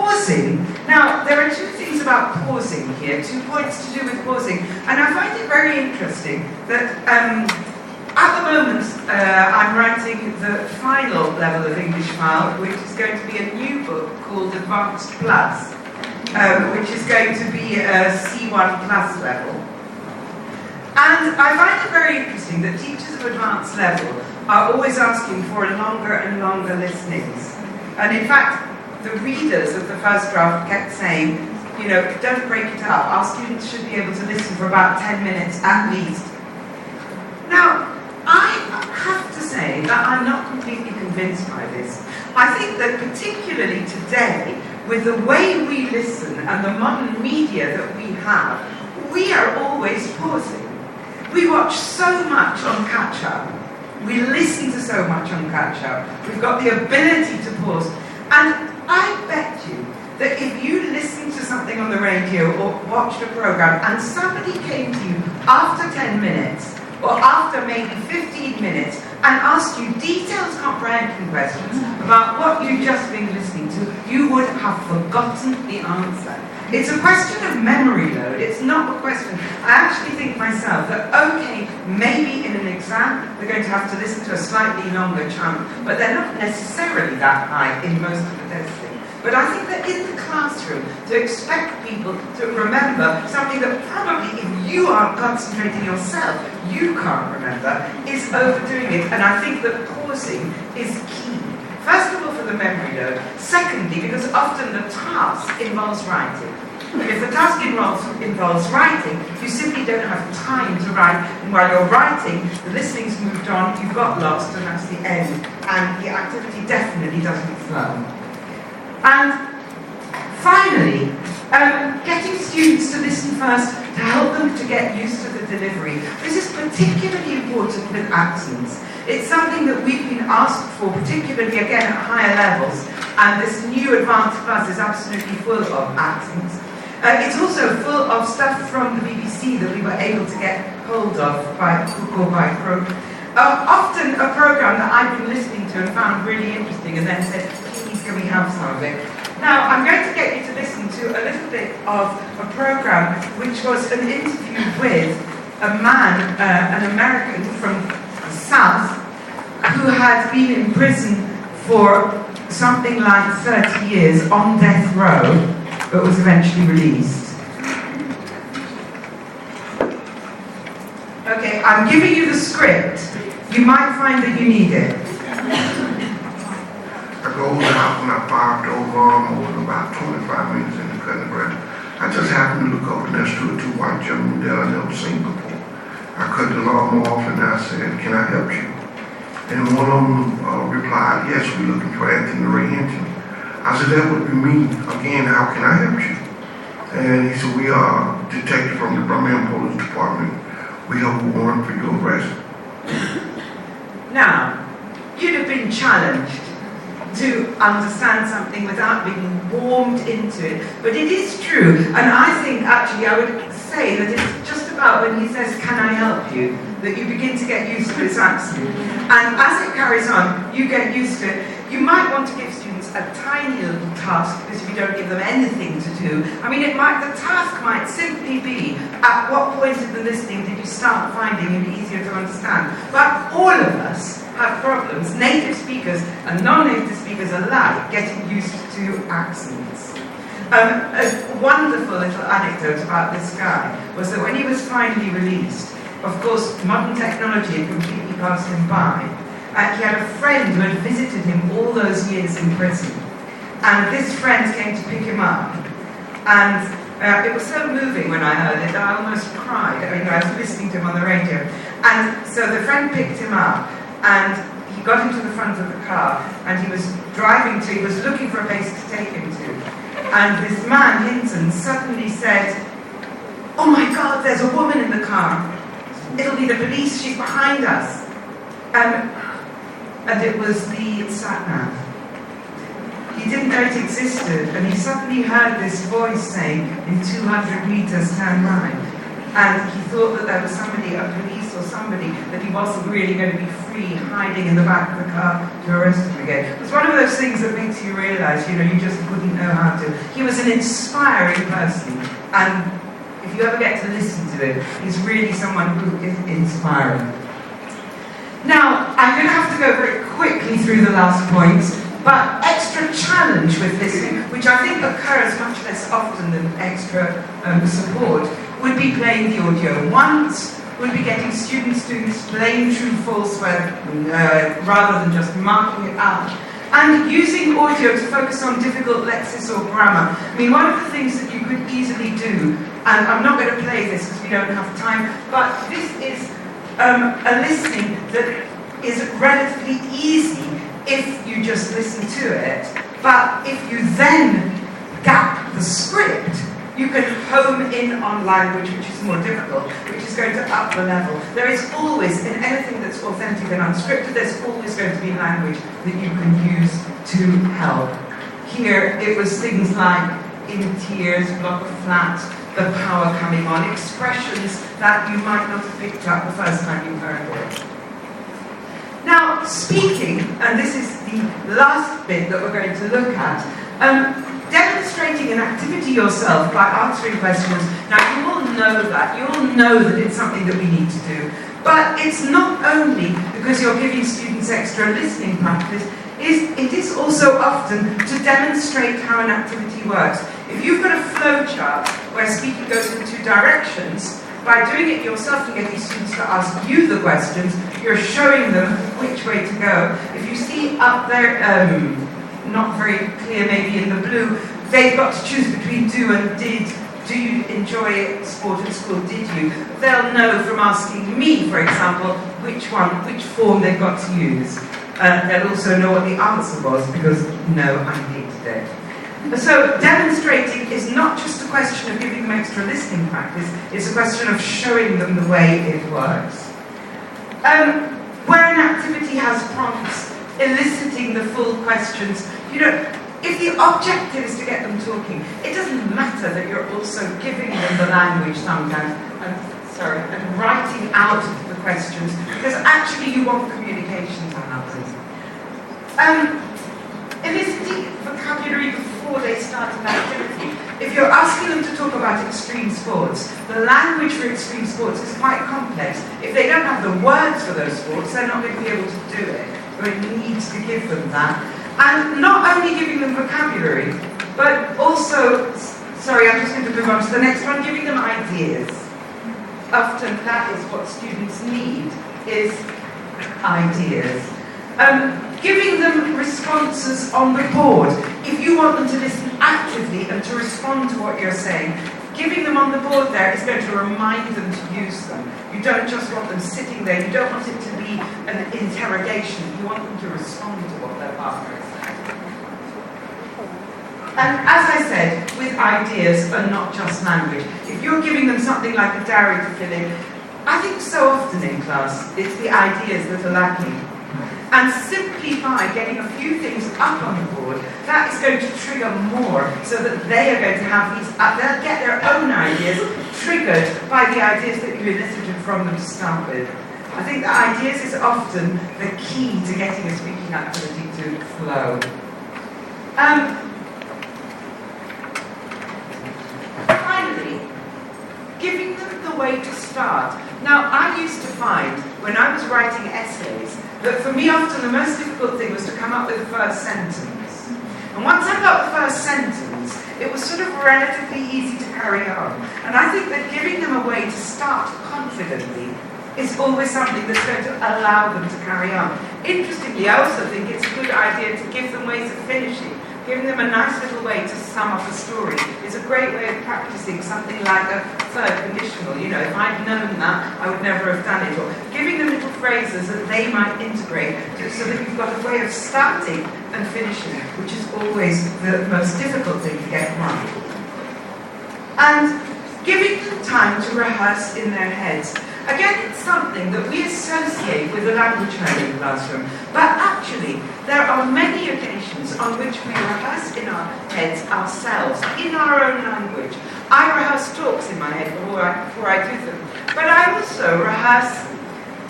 pausing. Now, there are two things about pausing here, 2 points to do with pausing. And I find it very interesting that at the moment I'm writing the final level of English file, which is going to be a new book called Advanced Plus, which is going to be a C1 plus level. And I find it very interesting that teachers of advanced level are always asking for longer and longer listenings. And in fact, the readers of the first draft kept saying, you know, don't break it up. Our students should be able to listen for about 10 minutes at least. Now, I have to say that I'm not completely convinced by this. I think that particularly today, with the way we listen and the modern media that we have, we are always pausing. We watch so much on catch-up. We listen to so much on catch-up. We've got the ability to pause. And I bet you that if you listened to something on the radio or watched a program and somebody came to you after 10 minutes or after maybe 15 minutes and asked you detailed comprehension questions about what you'd just been listening to, you would have forgotten the answer. It's a question of memory load. It's not a question. I actually think myself that, okay, maybe in an exam we're going to have to listen to a slightly longer chunk, but they're not necessarily that high in most of the testing. But I think that in the classroom, to expect people to remember something that probably, if you aren't concentrating yourself, you can't remember, is overdoing it. And I think that pausing is key. First of all, for the memory load. Secondly, because often the task involves writing. And if the task involves writing, you simply don't have time to write. And while you're writing, the listening's moved on, you've got lost, and that's the end. And the activity definitely doesn't flow. And finally, getting students to listen first to help them to get used to the delivery. This is particularly important with accents. It's something that we've been asked for, particularly again at higher levels, and this new Advanced Plus is absolutely full of accents. It's also full of stuff from the BBC that we were able to get hold of by hook or by crook. Often a programme that I've been listening to and found really interesting and then said, please can we have some of it? Now, I'm going to get you to listen to a little bit of a programme which was an interview with a man, an American from the South, who had been in prison for something like 30 years on death row, but was eventually released. Okay, I'm giving you the script. You might find that you need it. I go over the house and I parked over about 25 minutes in the cutting grass. I just happened to look over and there stood two white gentlemen there I never seen before. I cut the lawn off and I said, can I help you? And one of them replied, yes, we're looking for Anthony Ray Hinton. I said, that would be me. Again, how can I help you? And he said, we are detectives from the Birmingham Police Department. We have a warrant for your arrest. Now, you'd have been challenged to understand something without being warmed into it. But it is true, and I think actually I would say that it's just about when he says, can I help you, that you begin to get used to his accent. And as it carries on, you get used to it. You might want to give students a tiny little task, because if you don't give them anything to do, I mean, the task might simply be, at what point in the listening did you start finding it easier to understand? But all of us have problems, native speakers and non-native speakers alike, getting used to accents. A wonderful little anecdote about this guy was that when he was finally released, of course, modern technology had completely passed him by. He had a friend who had visited him all those years in prison. And this friend came to pick him up. And it was so moving when I heard it that I almost cried. I mean, I was listening to him on the radio. And so the friend picked him up, and he got into the front of the car, and he was looking for a place to take him to. And this man, Hinton, suddenly said, oh my God, there's a woman in the car. It'll be the police, she's behind us. And it was the sat-nav. He didn't know it existed, and he suddenly heard this voice saying, in 200 meters, turn right. And he thought that there was somebody, a police or somebody, that he wasn't really going to be free, hiding in the back of the car to arrest him again. It's one of those things that makes you realise, you know, you just wouldn't know how to. He was an inspiring person, and if you ever get to listen to him, he's really someone who is inspiring. Now, I'm going to have to go very quickly through the last points, but extra challenge with listening, which I think occurs much less often than extra support, would be playing the audio once, would be getting students to explain true false rather than just marking it up, and using audio to focus on difficult lexis or grammar. I mean, one of the things that you could easily do, and I'm not going to play this because we don't have time, but this is a listening that is relatively easy if you just listen to it, but if you then gap the script, you can home in on language which is more difficult, which is going to up the level. There is always, in anything that's authentic and unscripted, there's always going to be language that you can use to help. Here, it was things like in tears, block of flat, the power coming on, expressions that you might not have picked up the first time you heard it. Now, speaking, and this is the last bit that we're going to look at, demonstrating an activity yourself by answering questions. Now, you all know that. You all know that it's something that we need to do. But it's not only because you're giving students extra listening practice, it is also often to demonstrate how an activity works. If you've got a flow chart where speaking goes in two directions, by doing it yourself and getting students to ask you the questions, you're showing them which way to go. If you see up there, not very clear maybe in the blue, they've got to choose between do and did. Do you enjoy sport at school? Did you? They'll know from asking me, for example, which form they've got to use. They'll also know what the answer was because, no, I hated it. So demonstrating is not just a question of giving them extra listening practice, it's a question of showing them the way it works. Where an activity has prompts, eliciting the full questions, you know, if the objective is to get them talking, it doesn't matter that you're also giving them the language sometimes, and writing out the questions, because actually you want communication to happen. Eliciting vocabulary before they start an activity. If you're asking them to talk about extreme sports, the language for extreme sports is quite complex. If they don't have the words for those sports, they're not going to be able to do it. So it needs to give them that. And not only giving them vocabulary, but also, sorry, I'm just going to move on to the next one, giving them ideas. Often that is what students need, is ideas. Giving them responses on the board. If you want them to listen actively and to respond to what you're saying, giving them on the board there is going to remind them to use them. You don't just want them sitting there. You don't want it to be an interrogation. You want them to respond to what their partner is saying. And as I said, with ideas and not just language. If you're giving them something like a diary to fill in, I think so often in class, it's the ideas that are lacking. And simply by getting a few things up on the board, that is going to trigger more, so that they are going to have these, they'll get their own ideas triggered by the ideas that you elicited from them to start with. I think that ideas is often the key to getting a speaking activity to flow. Finally, giving them the way to start. Now, I used to find, when I was writing essays, that for me often the most difficult thing was to come up with the first sentence. And once I got the first sentence, it was sort of relatively easy to carry on. And I think that giving them a way to start confidently is always something that's going to allow them to carry on. Interestingly, I also think it's a good idea to give them ways of finishing. Giving them a nice little way to sum up a story is a great way of practicing something like a third conditional. You know, if I'd known that, I would never have done it. Or giving them little phrases that they might integrate so that you've got a way of starting and finishing, which is always the most difficult thing to get right. And giving them time to rehearse in their heads. Again, it's something that we associate with the language learning classroom, but actually there are many occasions on which we rehearse in our heads ourselves, in our own language. I rehearse talks in my head before I do them, but I also rehearse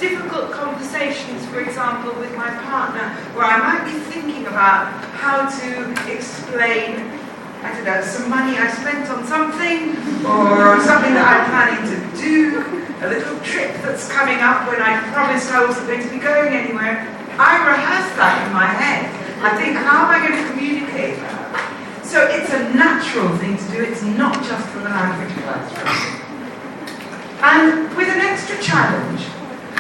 difficult conversations, for example, with my partner, where I might be thinking about how to explain, I don't know, some money I spent on something, or something that I'm planning to do, a little trip that's coming up when I promised I wasn't going to be going anywhere. I rehearse that in my head. I think, how am I going to communicate that? So it's a natural thing to do, it's not just for the language classroom. And with an extra challenge,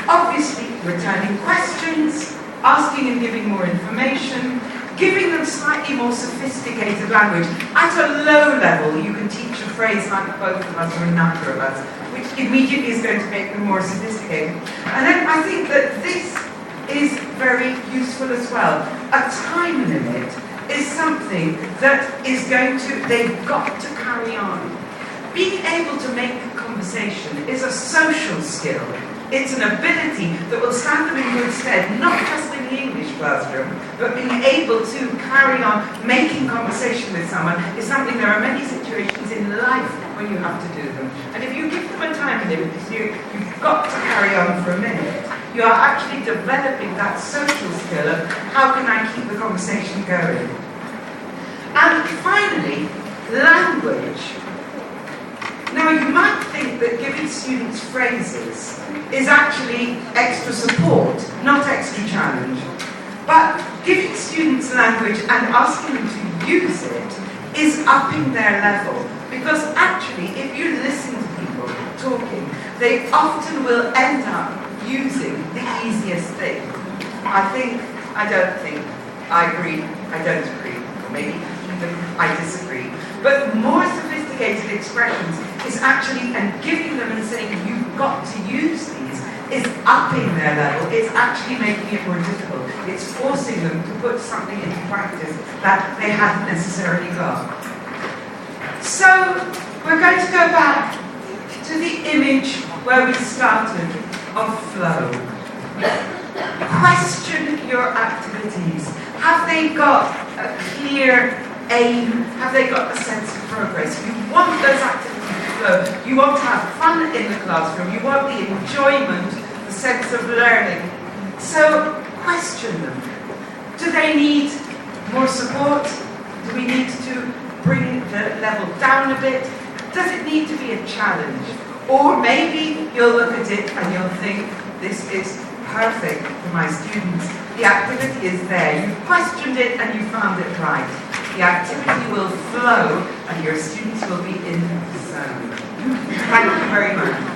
obviously returning questions, asking and giving more information, giving them slightly more sophisticated language. At a low level, you can teach a phrase like both of us or a number of us, which immediately is going to make them more sophisticated. And then I think that this is very useful as well. A time limit is something that is going to, they've got to carry on. Being able to make conversation is a social skill. It's an ability that will stand them in good stead, not just in the English classroom, but being able to carry on making conversation with someone is something, there are many situations in life when you have to do them. And if you give them a time limit, you've got to carry on for a minute, you are actually developing that social skill of how can I keep the conversation going. And finally, language. Now, you might think that giving students phrases is actually extra support, not extra challenge. But giving students language and asking them to use it is upping their level. Because actually, if you listen to people talking, they often will end up using the easiest thing. I think, I don't think, I agree, I don't agree, or maybe even I disagree. But more sophisticated expressions is actually, and giving them and saying you've got to use these, is upping their level. It's actually making it more difficult. It's forcing them to put something into practice that they hadn't necessarily got. So we're going to go back to the image where we started of flow. Question your activities. Have they got a clear aim? Have they got a sense of progress? You want those activities to flow. You want to have fun in the classroom. You want the enjoyment, the sense of learning. So question them. Do they need more support? Do we need to bring the level down a bit? Does it need to be a challenge? Or maybe you'll look at it and you'll think, this is perfect for my students. The activity is there. You questioned it and you found it right. The activity will flow and your students will be in the zone. Thank you very much.